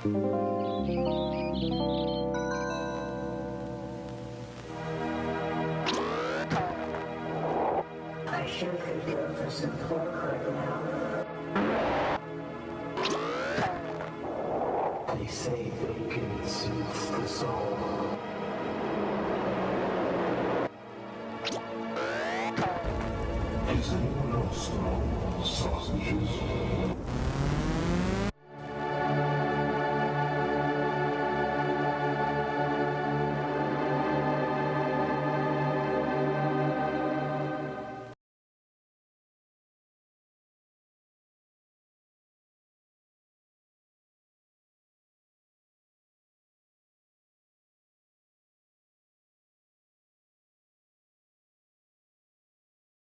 I sure could go for some pork right now. They say bacon soothes the soul. Does anyone else know sausages?